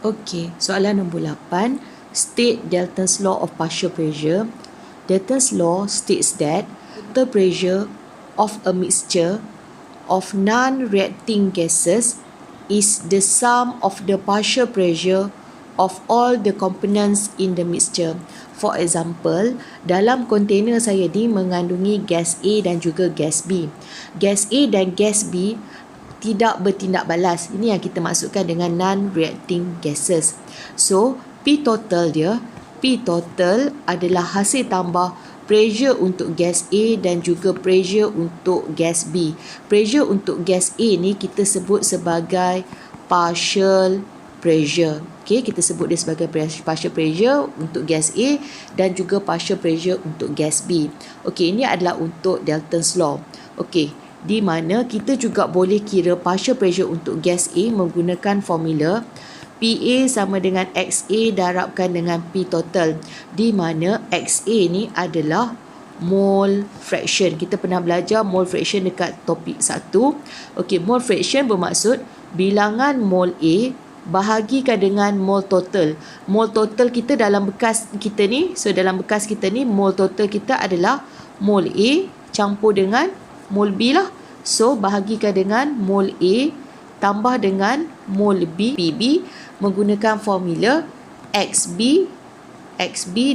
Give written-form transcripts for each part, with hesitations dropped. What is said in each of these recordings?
Okey, soalan nombor 8. State Dalton's law of partial pressure. Dalton's law states that the pressure of a mixture of non-reacting gases is the sum of the partial pressure of all the components in the mixture. For example, dalam kontainer saya ni mengandungi gas A dan juga gas B. Gas A dan gas B tidak bertindak balas. Ini yang kita maksudkan dengan non-reacting gases. So, P total adalah hasil tambah pressure untuk gas A dan juga pressure untuk gas B. Pressure untuk gas A ni kita sebut sebagai partial pressure. Okay, kita sebut dia sebagai partial pressure untuk gas A dan juga partial pressure untuk gas B. Okay, ini adalah untuk Dalton's law. Okay, di mana kita juga boleh kira partial pressure untuk gas A menggunakan formula PA sama dengan XA darabkan dengan P total, di mana XA ni adalah mole fraction. Kita pernah belajar mole fraction dekat topik 1. Okey, mole fraction bermaksud bilangan mole A bahagikan dengan mole total. Mole total kita dalam bekas kita ni, so dalam bekas kita ni mole total kita adalah mole A campur dengan mole B lah. So bahagikan dengan mole A tambah dengan mole B, PB, menggunakan formula XB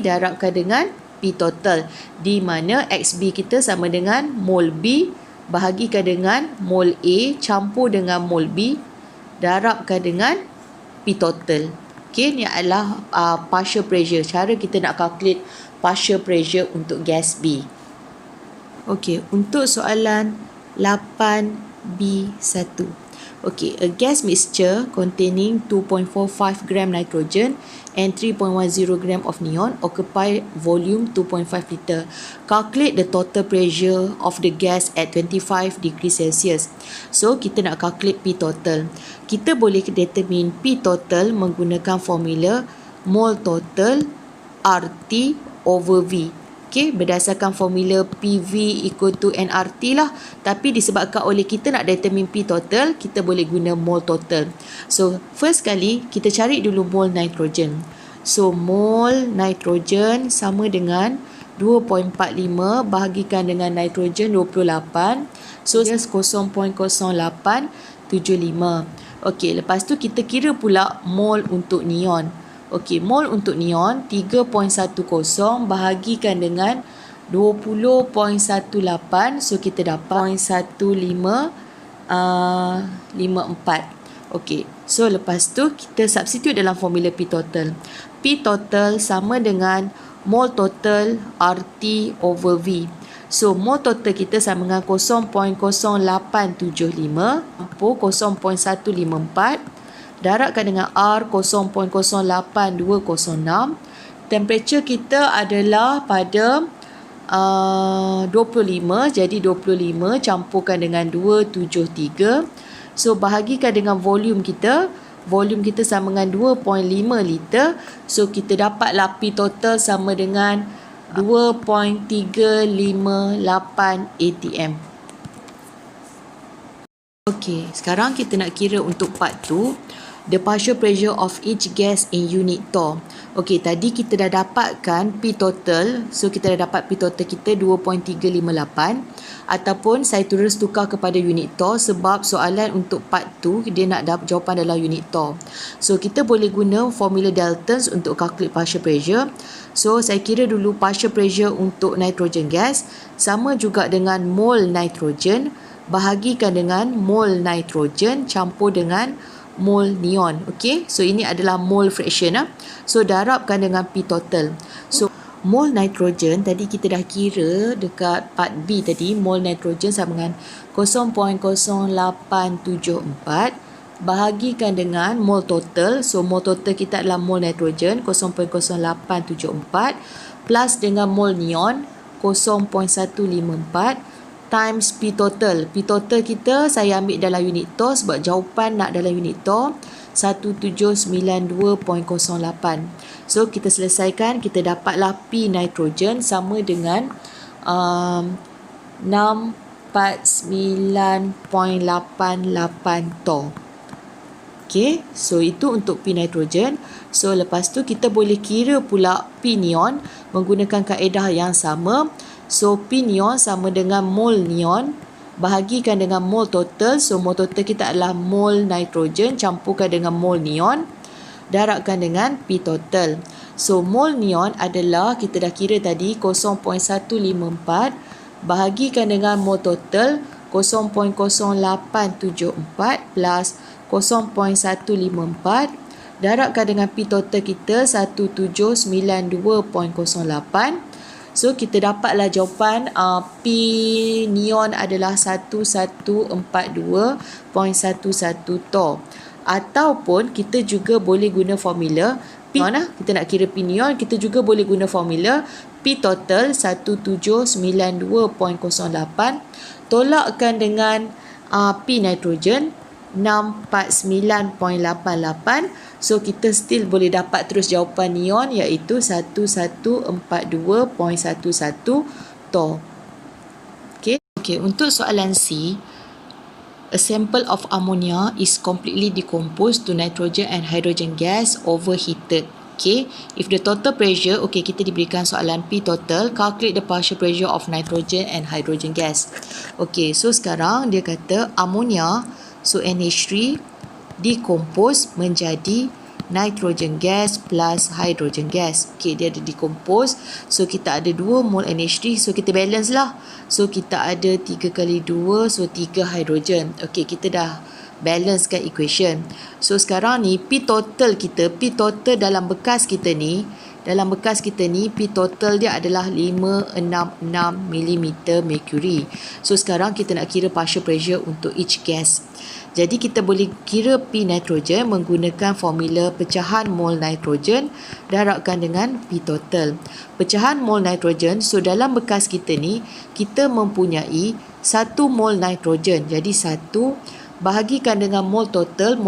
darabkan dengan P total, di mana XB kita sama dengan mole B bahagikan dengan mole A campur dengan mole B darabkan dengan P total. Okay, ni adalah partial pressure. Cara kita nak calculate partial pressure untuk gas B. Okay, untuk soalan 8B1. Okay, a gas mixture containing 2.45 gram nitrogen and 3.10 gram of neon occupy volume 2.5 liter. Calculate the total pressure of the gas at 25 degrees Celsius. So, kita nak calculate P total. Kita boleh determine P total menggunakan formula mole total RT over V. Okay, berdasarkan formula PV equal to nRT lah. Tapi disebabkan oleh kita nak determine P total, kita boleh guna mole total. So, first kali kita cari dulu mole nitrogen. So, mole nitrogen sama dengan 2.45 bahagikan dengan nitrogen 28. So, 0.0875. Okey, lepas tu kita kira pula mole untuk neon. Okey, mol untuk neon 3.10 bahagikan dengan 20.18. So, kita dapat 0.1554. Okey, so lepas tu kita substitute dalam formula P total. P total sama dengan mol total RT over V. So, mol total kita sama dengan 0.0875 0.154 darabkan dengan R 0.08206. Temperature kita adalah pada 25. Jadi 25 campurkan dengan 273. So bahagikan dengan volume kita. Volume kita sama dengan 2.5 liter. So kita dapatlah P total sama dengan 2.358 ATM. Okey, sekarang kita nak kira untuk part 2. The partial pressure of each gas in unit torr. Okey, tadi kita dah dapatkan P total. So, kita dah dapat P total kita 2.358. Ataupun saya terus tukar kepada unit torr sebab soalan untuk part 2, dia nak dapat jawapan dalam unit torr. So, kita boleh guna formula Dalton's untuk calculate partial pressure. So, saya kira dulu partial pressure untuk nitrogen gas sama juga dengan mole nitrogen bahagikan dengan mole nitrogen campur dengan mole neon. Okey, so ini adalah mole fraction. So darabkan dengan P total. So mole nitrogen tadi kita dah kira dekat part B tadi, mole nitrogen sama dengan 0.0874 bahagikan dengan mole total. So mole total kita adalah mole nitrogen 0.0874 plus dengan mole neon 0.154 times P total. P total kita saya ambil dalam unit torr sebab jawapan nak dalam unit torr 1792.08. So kita selesaikan, kita dapatlah P nitrogen sama dengan 649.88 torr. Okay, so itu untuk P nitrogen. So lepas tu kita boleh kira pula P neon menggunakan kaedah yang sama. So P neon sama dengan mol neon bahagikan dengan mol total. So mol total kita adalah mol nitrogen campurkan dengan mol neon darabkan dengan P total. So mol neon adalah kita dah kira tadi 0.154 bahagikan dengan mol total 0.0874 plus 0.154 darabkan dengan P total kita 1792.08. So kita dapatlah jawapan P neon adalah 1142.11 torr. Ataupun kita juga boleh guna formula P neon, kita nak kira P neon, kita juga boleh guna formula P total 1792.08 tolakkan dengan P nitrogen 649.88. So kita still boleh dapat terus jawapan neon iaitu 1142.11 torr. Okay, untuk soalan C, a sample of ammonia is completely decomposed to nitrogen and hydrogen gas overheated. Okay, if the total pressure, okay, kita diberikan soalan P total, calculate the partial pressure of nitrogen and hydrogen gas. Okay, so sekarang dia kata ammonia, so NH3 decompose menjadi nitrogen gas plus hydrogen gas. Okay, dia ada decompose. So kita ada 2 mol NH3, so kita balance lah. So kita ada 3 kali 2, so 3 hydrogen. Okay, kita dah balancekan equation. So sekarang ni P total kita, P total dalam bekas kita ni, P total dia adalah 566 mm mercury. So sekarang kita nak kira partial pressure untuk each gas. Jadi kita boleh kira P nitrogen menggunakan formula pecahan mol nitrogen darabkan dengan P total. Pecahan mol nitrogen, so dalam bekas kita ni kita mempunyai 1 mol nitrogen. Jadi 1 bahagikan dengan mol total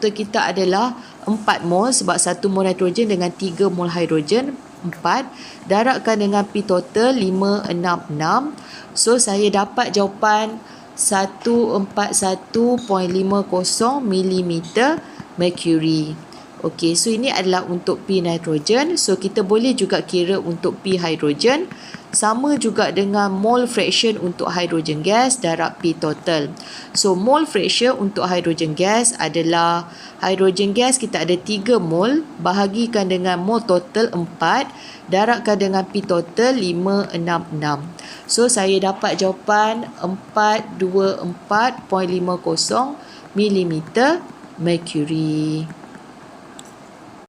kita adalah 4 mol sebab 1 mol nitrogen dengan 3 mol hidrogen 4 darabkan dengan P total 566. So saya dapat jawapan 141.50 mm mercury. Okey, so ini adalah untuk P nitrogen. So kita boleh juga kira untuk P hydrogen. Sama juga dengan mole fraction untuk hydrogen gas darab P total. So mole fraction untuk hydrogen gas adalah hydrogen gas kita ada 3 mol bahagikan dengan mol total 4 darabkan dengan P total 566. So saya dapat jawapan 424.50 mm mercury.